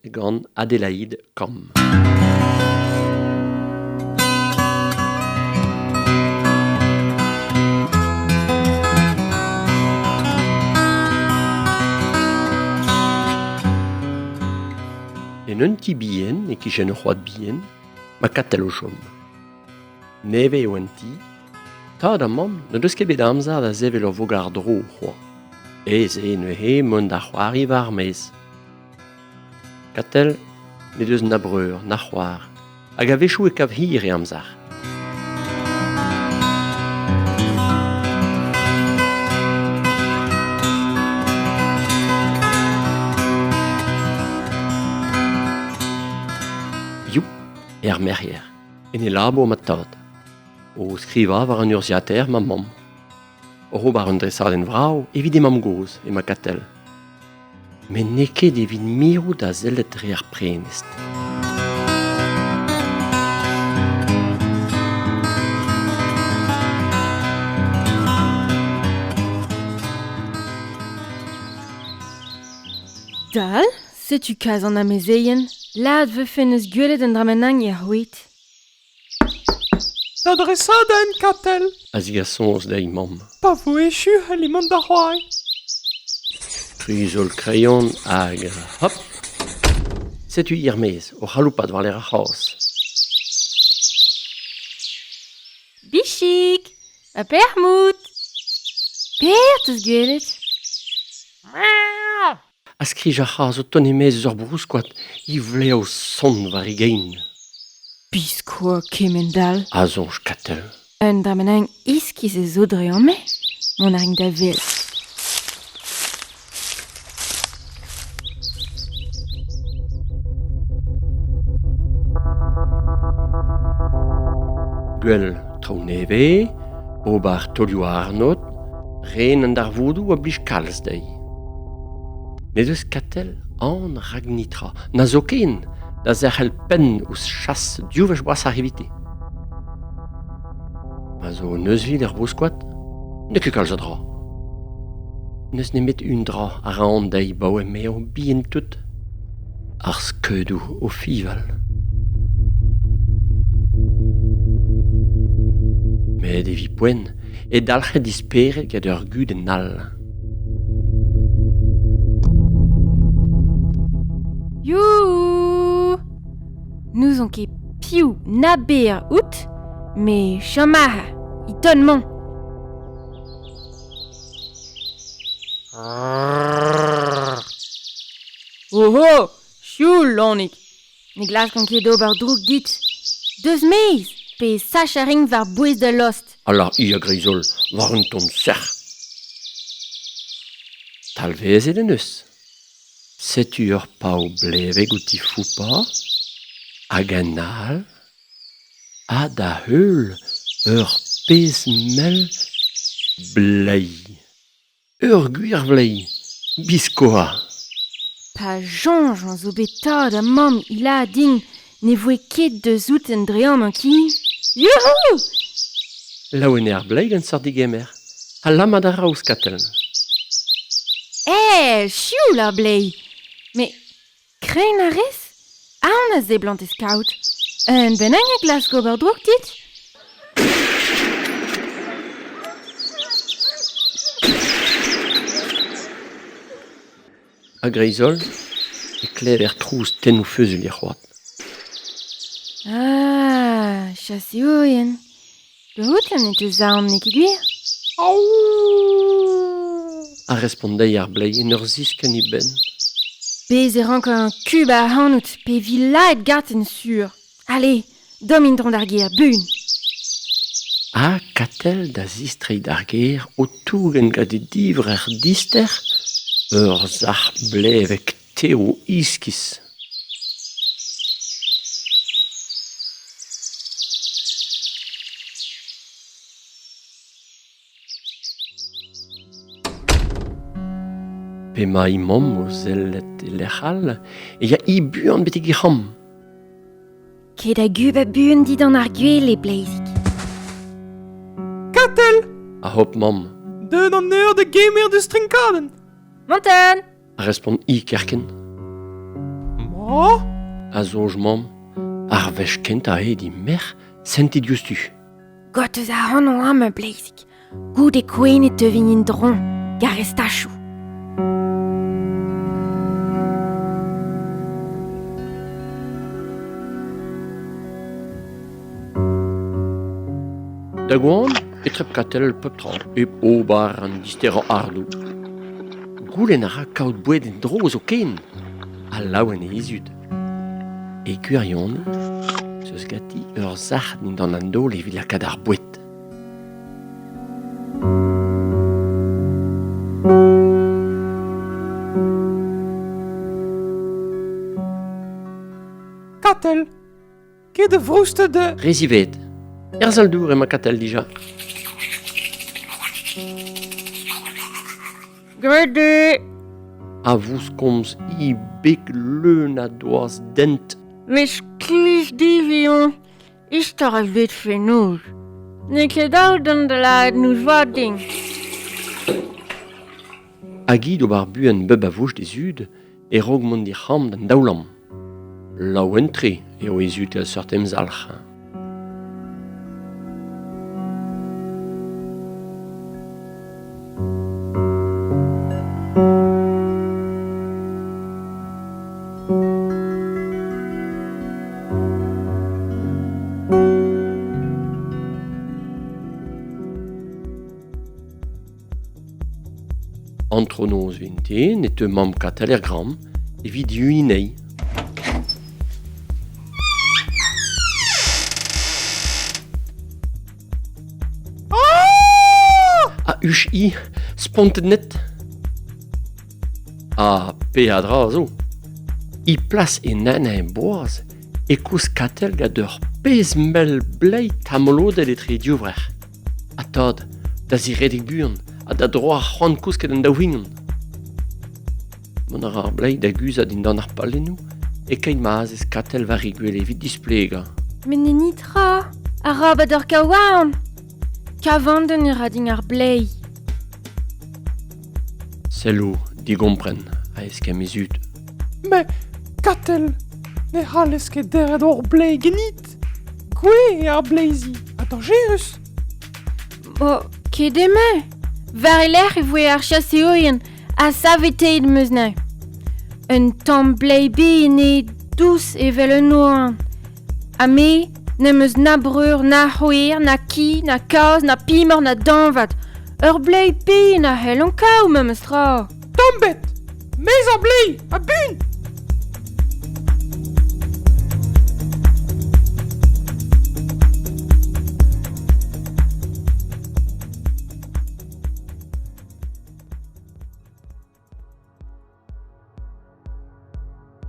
gant Adélaïde Kam. En un ti bien, e kichen c'hoad bien, ma katel o chom. Neve o an ti, tad a mam, ne deus ket bet amzer da zevel ur vogar dro c'hoa. Ez e neuhe mont da c'hoari war mez. Katel, ne deus na breur, na c'hoar, hag a vechou e kav hir e amzer. Er merc'her, en e labo mat tad. O skriva war an urziater ma mam. O ro bar un dresadenn vrao, evit e mam goz, e ma katel. Men ne ket evit mirou da zellet re ar prenest. Dal, setu kaz an amezeien? Lad ve fennes gwelet an dramenang e c'hwet. D'adresadenn, katel. A zig a sons da e mam. Pa vo echu al e mont da c'hoari. Kruzol krayon hag hop. Setu hir mez, o c'haloupat war l'er a c'haz. Bichik, a permout. Per teus gwelet? A skrij a c'haz o ton emez ur brouskoat, i vleo son war e gein. Biskoa kemendal. A zonj katel. Un dramenang iskiz e zo dre an me. Mon a ring da vel. Gwell trao neve, ober tolioù arnot, ren an dar vodou a blij kalz dei. Ne deus katel an rag nitra, na zo ken da zerc'hel pen ouz chas diouvezh boas ar evite. Ma zo neus vid er brouskoat, ne ket kalz a dra. Neus nemet un dra a ran dei baoe me o bien tout, ar skeudou o fival. Met evit poen, e dalc'het disperet gant ur gud en all. You! Nous on ket piou na beer out, me chamaha, i ton man. Oh ho, chioul lonik. Ne glas kon ket d'ober droug dit. Deus meiz, pe sach a ring var bouez de lost. Alors, i a grizol, war un ton serc'h. Talvez e neus. Setu ur pao bleveg out i foupa, hag an all, a da heul ur pez mel blei. Ur gwir vlei, biskoa. Pa jonj an zo betad a mam ila ding ne voe ket de zout en dream an ki. Youhou! Laouen er blei gant sardigemer, a lamad a raouz katel. Chioul ar blei. Me, krein a rez? Aon a ze blant e skaout. Un beneng e glas gober droug dit? A grizol, e klev trouz tennou feuzul e c'hoat. Ah, chase oien. Behout an e teus aon ne ket gwir? A respondei ar blei en ur zisken i ben. Bez e rank an kub a hanout pe vi laet gaten sur. Allez, domin dron d'ar ger, bun. A katel da zistrei d'ar ger o tougen gant e divr er dister, ur zar blevek teo iskis. Pe ma i mom o zellet e lec'hal, e ya i buan betek i c'ham. Ket a gub a bun dit an ar gwell e bleizik. Katel! A hop mam, Den an eur de gemer de strinkaden. Montan! a respond i kerken. Oh? A zoj mam, ar vech kent a di mer, sentit justu. Got eus a ran o am a bleizik. Gout e kouenet devin in dron, gar estachou. Da gwan, etrep katel pep tra, obar an dister ardou. Goulen a ra kaout boued en dro zo ken, a laouen e izud. E gwirion, seus gati ur zart n'in d'an an dol evit lakad ar boued. Katel, ket de vroeste de... Rezivet, zal dour ema katel dija. Grede! A vous komz I beg leun a doaz dent. Mes klis divion, istar a vet fenouj. Ne ket daout an da laet nous vading. Hagi do bar buen beb a vouch desud e rog mont di c'ham d'an daoulam. Laou entre eo ezud el sortem zalch. Antronoz vinte, ne te mam katel er gram, evit yuinei. A uch I, spontet net. A pe a dra zo. I plas e nana en boaz, e kous katel gant ur pez mel blei tamolodel etre diovrer. A tad, da ziredig buan, a da droa c'hoant kousket an daouinen. Mon ar blei da guzad in dan ar palennou, e kain mazez katel va rigwel evit displega. Men ne nitra, a rabad ur kaouan. Kavanden ur adin ar blei. Selo, di gompren, a eskem ezud. Me, Katel, ne c'halles ket deret or blei genit. Gwe ar bleizi, a dangerus. Bo, ket eme. Var e lec'h e voe ar chaseoien a saveteit meus ne. Un tamm blei be ne dous evel un oan. A me, ne meus na breur, na c'houer, na ki, na kaoz, na pimor, na danvat. Ur blei be na hel an kaou me meus tra. Tambet, mez ar blei, a bun.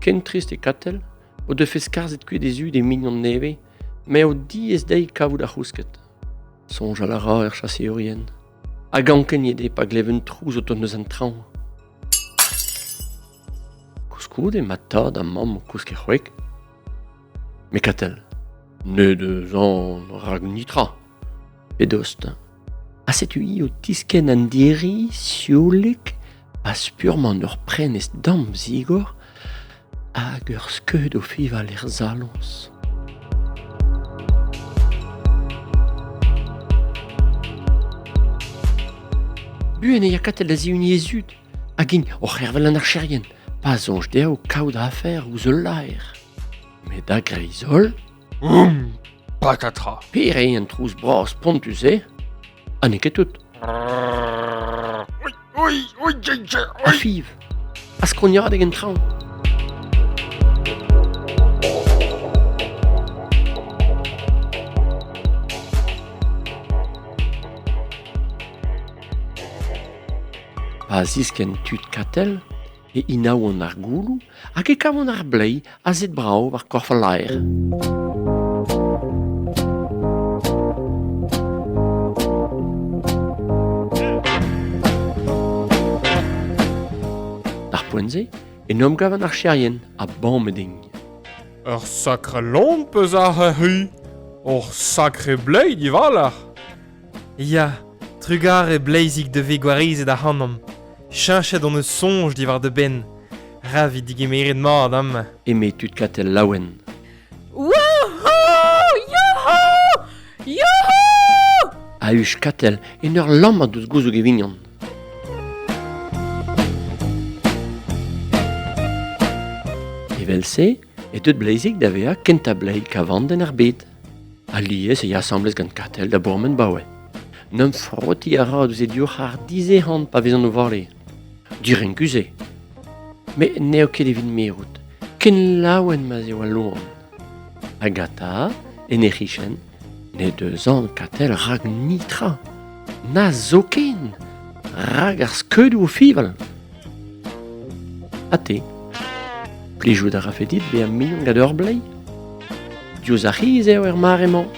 Ken trist e katel, o de fez karzet kuit ezud e mignon neve, me o diez dei kavout ar c'housket. Sonj a la ra ur chaseorien. A ganken yede pa gleven trouz o ton eus an traoñ. Kouskou de matad a mam o kouske c'hwek. Me katel, ne deus an rag nitra. Pedost. A setu I o tisken an dieri siolek a spurman ur prenez dam zigor hag ur skeud o fival er zalons. Buen e katel da ziuni ezud, hag in o c'hervel an ar cherien, pa zonj deo kaout a afer ouz ul laer. Me da greizol, Patatra. pere an trouz bras pontus an e ket tout. A fiv, a skroniad egen traoñ. Pa zisken tud katel e inaouan ar goulou hag e kavon ar blei a zet brao war korf al laer. D'ar poenze en om gavan ar cherien a bameding. Ur sakre lomp eus ar hu. Or sakre blei di valar. Ya, trugar e bleizik de vegwarizet a hannom. Chinchet on eus sonj di war de ben. Ravi digimeret mat am. Eme tud katel laouen. Wouhou! Youhou! Youhou! A uch katel en ur lam a deus gozo gevignon. Evel se, e deut bleizik da vea kenta bleil kavanden ar bet. A liez e assemblez gant katel da bourmen baouet. N'em froti a ra deus e diur ar dizehant pa vezan o vale. Diren guze. Me neo ket evit merout. Ken laouen ma zeo a loan. Agata, en e richen, ne deus an katel rag nitra. Na zoken. Rag ar skeudou o fival. Ate. Plijou da rafedit be a million gad ur blei. Diouz a riz eo er maremañ.